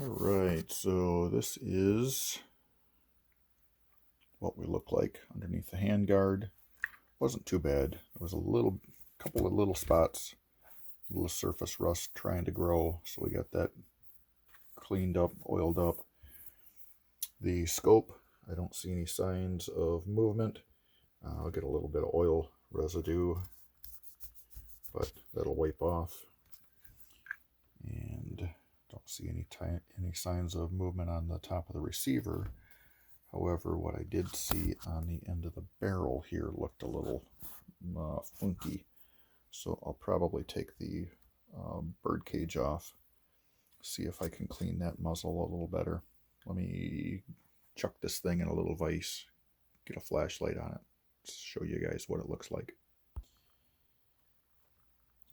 Alright, so this is what we look like underneath the handguard. Wasn't too bad. There was a couple of little spots, a little surface rust trying to grow, so we got that cleaned up, oiled up. The scope, I don't see any signs of movement. I'll get a little bit of oil residue, but that'll wipe off. And don't see any signs of movement on the top of the receiver. However, what I did see on the end of the barrel here looked a little funky. So I'll probably take the bird cage off, see if I can clean that muzzle a little better. Let me chuck this thing in a little vise, get a flashlight on it, show you guys what it looks like.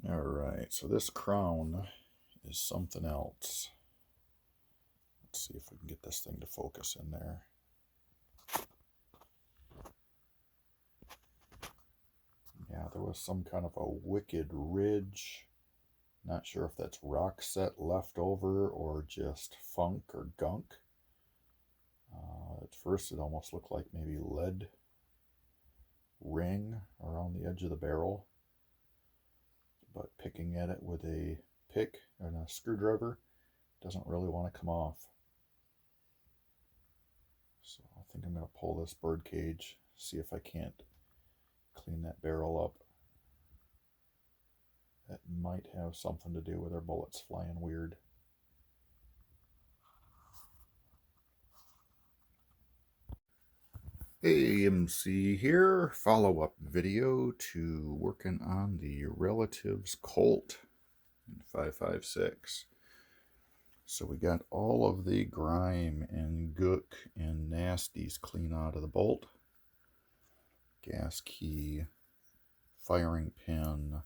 Alright, so this crown is something else. Let's see if we can get this thing to focus in there. Yeah, there was some kind of a wicked ridge. Not sure if that's rock set left over or just funk or gunk. At first it almost looked like maybe lead ring around the edge of the barrel. But picking at it with a pick and a screwdriver doesn't really want to come off. So I think I'm going to pull this bird cage, see if I can't clean that barrel up. That might have something to do with our bullets flying weird. Hey, MC here. Follow-up video to working on the Relatives Colt in 5.56. So we got all of the grime and gook and nasties clean out of the bolt. Gas key, firing pin,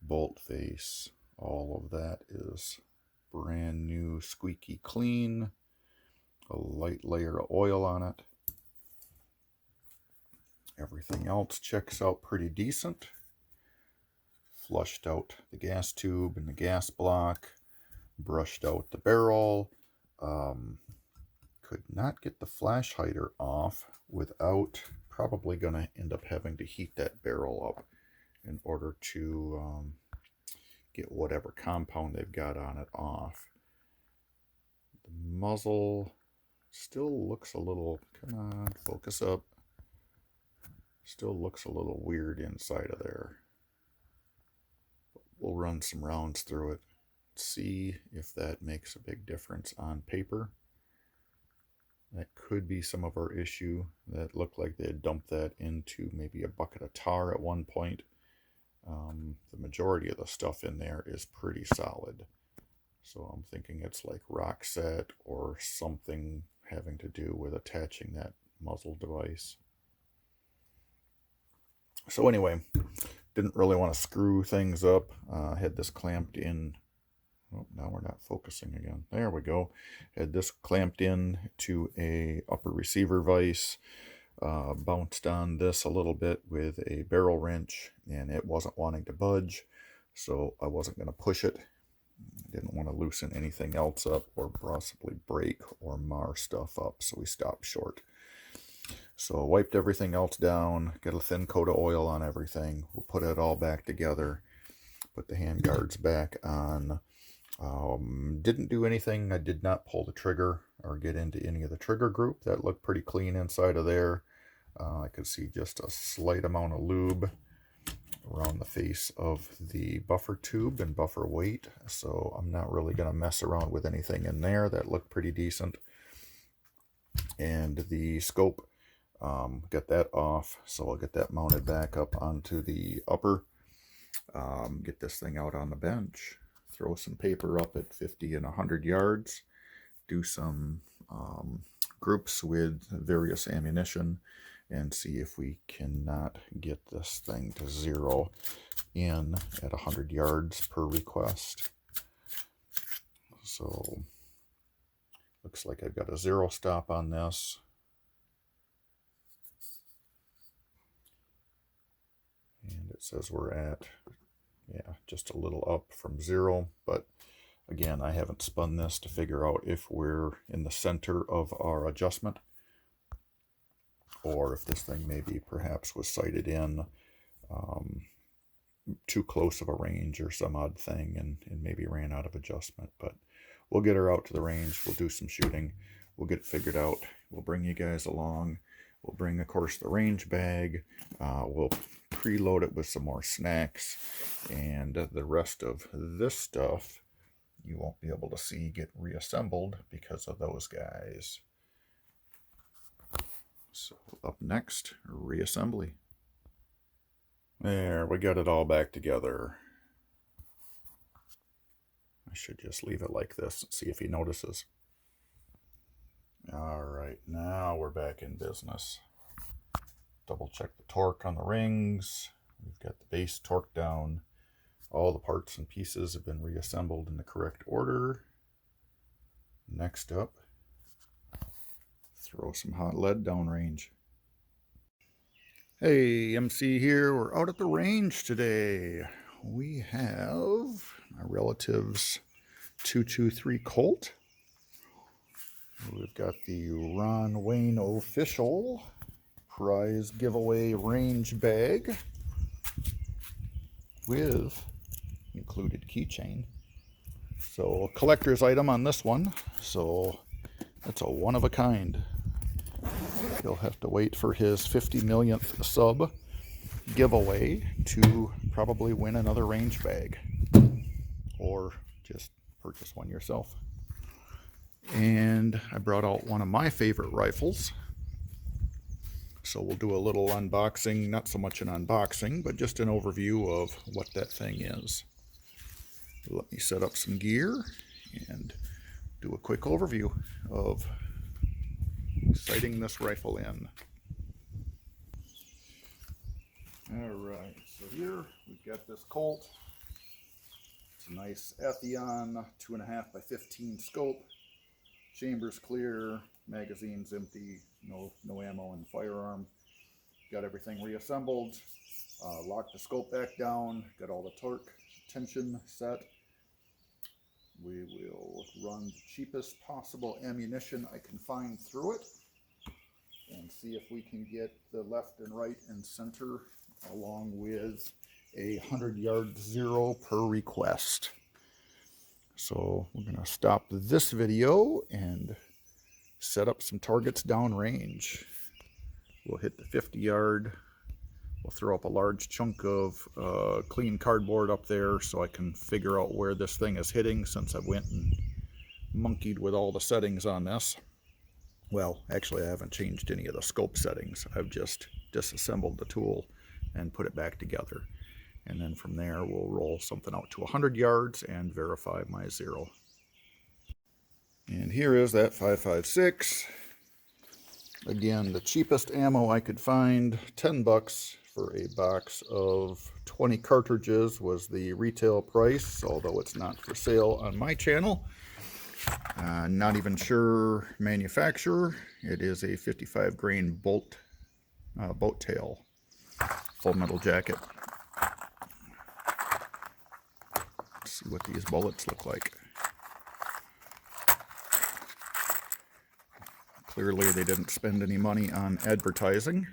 bolt face, all of that is brand new, squeaky clean. A light layer of oil on it. Everything else checks out pretty decent. Flushed out the gas tube and the gas block. Brushed out the barrel. Could not get the flash hider off without probably going to end up having to heat that barrel up in order to get whatever compound they've got on it off. The muzzle still looks a little, come on, focus up. Still looks a little weird inside of there. But we'll run some rounds through it, see if that makes a big difference on paper. That could be some of our issue. That looked like they had dumped that into maybe a bucket of tar at one point. The majority of the stuff in there is pretty solid. So I'm thinking it's like rock set or something having to do with attaching that muzzle device. So anyway, didn't really want to screw things up. Had this clamped in. Oh, now we're not focusing again. There we go. Had this clamped in to a upper receiver vise. Bounced on this a little bit with a barrel wrench, and it wasn't wanting to budge, so I wasn't going to push it. Didn't want to loosen anything else up or possibly break or mar stuff up, so we stopped short. So wiped everything else down, got a thin coat of oil on everything. We'll put it all back together, put the hand guards back on. Didn't do anything. I did not pull the trigger or get into any of the trigger group. That looked pretty clean inside of there. I could see just a slight amount of lube around the face of the buffer tube and buffer weight, so I'm not really going to mess around with anything in there. That looked pretty decent. And the scope, get that off, so I'll get that mounted back up onto the upper. Get this thing out on the bench, throw some paper up at 50 and 100 yards, do some groups with various ammunition, and see if we cannot get this thing to zero in at 100 yards per request. So looks like I've got a zero stop on this. And it says we're at, yeah, just a little up from zero, but Again, I haven't spun this to figure out if we're in the center of our adjustment, or if this thing maybe perhaps was sighted in too close of a range or some odd thing and maybe ran out of adjustment. But we'll get her out to the range. We'll do some shooting. We'll get it figured out. We'll bring you guys along. We'll bring, of course, the range bag. We'll preload it with some more snacks. And the rest of this stuff you won't be able to see get reassembled because of those guys. So up next, reassembly. There, we got it all back together. I should just leave it like this and see if he notices. All right, now we're back in business. Double check the torque on the rings. We've got the base torque down. All the parts and pieces have been reassembled in the correct order. Next up, throw some hot lead downrange. Hey, MC here. We're out at the range today. We have my relative's 223 Colt. We've got the Ron Wayne official prize giveaway range bag with included keychain. So a collector's item on this one. So that's a one of a kind. He'll have to wait for his 50 millionth sub giveaway to probably win another range bag, or just purchase one yourself. And I brought out one of my favorite rifles, so we'll do a little unboxing, not so much an unboxing, but just an overview of what that thing is. Let me set up some gear and do a quick overview of sighting this rifle in. Alright, so here we've got this Colt. It's a nice Atheon 2.5 by 15 scope. Chamber's clear, magazine's empty, no ammo in the firearm. Got everything reassembled, locked the scope back down, got all the torque tension set. We will run the cheapest possible ammunition I can find through it and see if we can get the left and right and center, along with a 100-yard zero per request. So we're going to stop this video and set up some targets downrange. We'll hit the 50-yard. We'll throw up a large chunk of clean cardboard up there so I can figure out where this thing is hitting, since I went and monkeyed with all the settings on this. Well, actually I haven't changed any of the scope settings. I've just disassembled the tool and put it back together. And then from there we'll roll something out to 100 yards and verify my zero. And here is that 5.56. Again, the cheapest ammo I could find, 10 bucks for a box of 20 cartridges was the retail price, although it's not for sale on my channel. Not even sure manufacturer. It is a 55 grain boat tail full metal jacket. Let's see what these bullets look like. Clearly they didn't spend any money on advertising,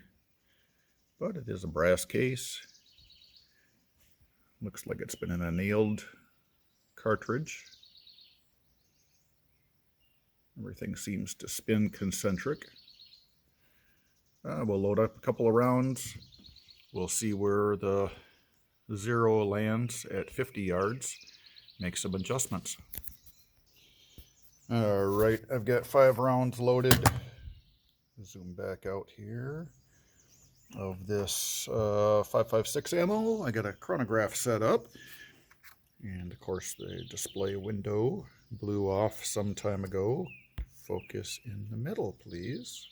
but it is a brass case. Looks like it's been in a nailed cartridge. Everything seems to spin concentric. We'll load up a couple of rounds. We'll see where the zero lands at 50 yards. Make some adjustments. Alright, I've got 5 rounds loaded. Zoom back out here. Of this 5.56 ammo, I got a chronograph set up. And of course the display window blew off some time ago. Focus in the middle, please.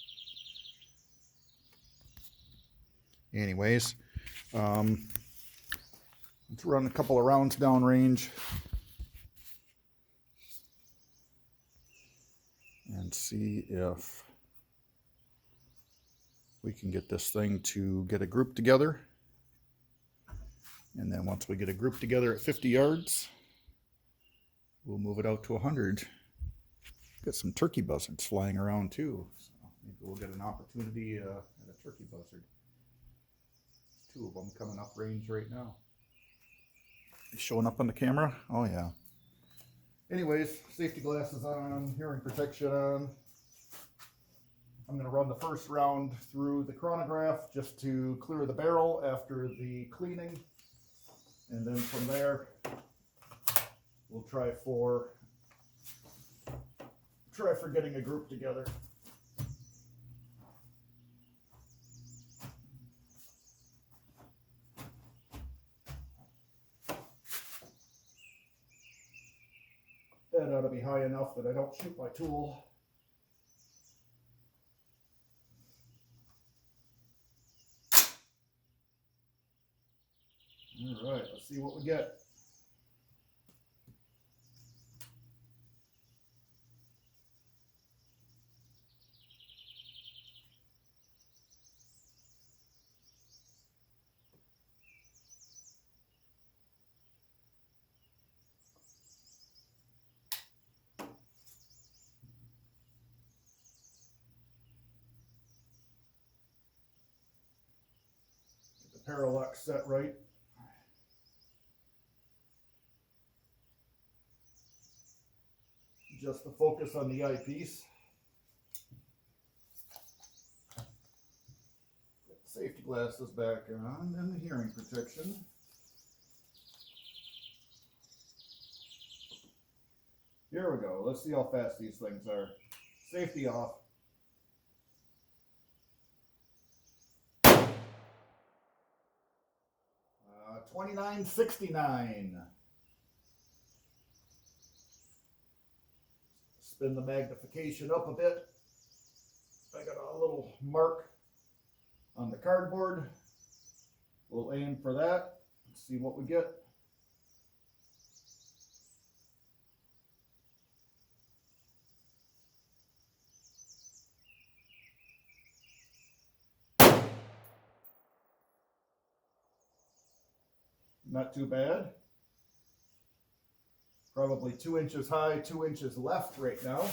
Anyways, let's run a couple of rounds downrange and see if we can get this thing to get a group together. And then once we get a group together at 50 yards, we'll move it out to 100. Got some turkey buzzards flying around too. So maybe we'll get an opportunity at a turkey buzzard. There's two of them coming up range right now. Showing up on the camera? Oh yeah. Anyways, safety glasses on, hearing protection on. I'm going to run the first round through the chronograph just to clear the barrel after the cleaning. And then from there, we'll try for getting a group together. That ought to be high enough that I don't shoot my tool. All right, let's see what we get. Get the parallax set right. Just the focus on the eyepiece. Get the safety glasses back on and the hearing protection. Here we go. Let's see how fast these things are. Safety off. Uh, 2969. Spin the magnification up a bit. I got a little mark on the cardboard. We'll aim for that. Let's see what we get. Not too bad. Probably 2 inches high, 2 inches left right now.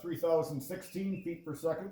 3,016 feet per second.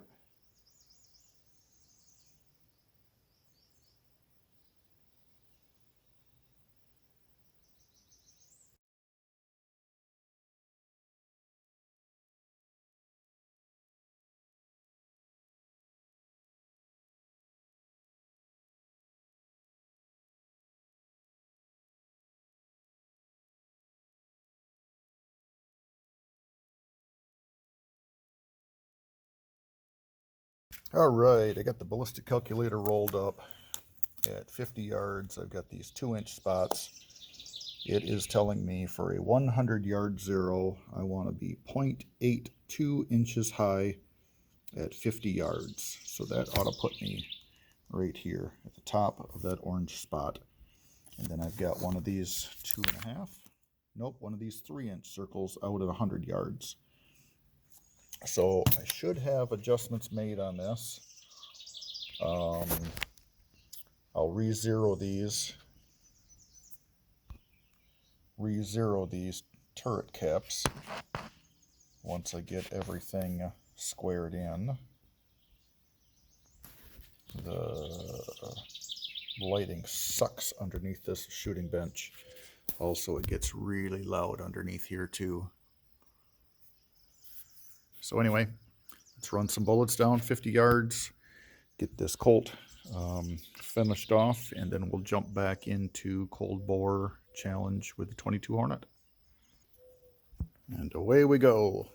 All right, I got the ballistic calculator rolled up at 50 yards. I've got these 2-inch spots. It is telling me for a 100-yard zero, I want to be 0.82 inches high at 50 yards. So that ought to put me right here at the top of that orange spot. And then I've got one of these 2.5, nope, one of these 3-inch circles out at 100 yards. So I should have adjustments made on this. I'll re-zero these turret caps once I get everything squared in. The lighting sucks underneath this shooting bench. Also, it gets really loud underneath here too. So anyway, let's run some bullets down 50 yards, get this Colt finished off, and then we'll jump back into cold bore challenge with the 22 Hornet. And away we go.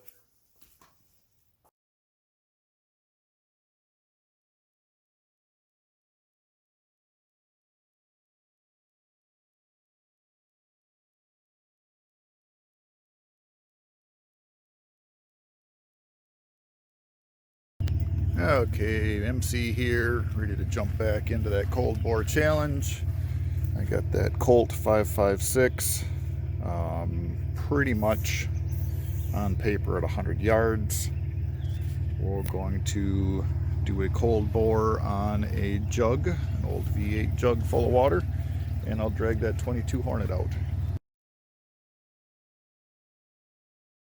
Okay, MC here, ready to jump back into that cold bore challenge. I got that Colt 5.56, pretty much on paper at 100 yards. We're going to do a cold bore on a jug, an old V8 jug full of water, and I'll drag that 22 Hornet out.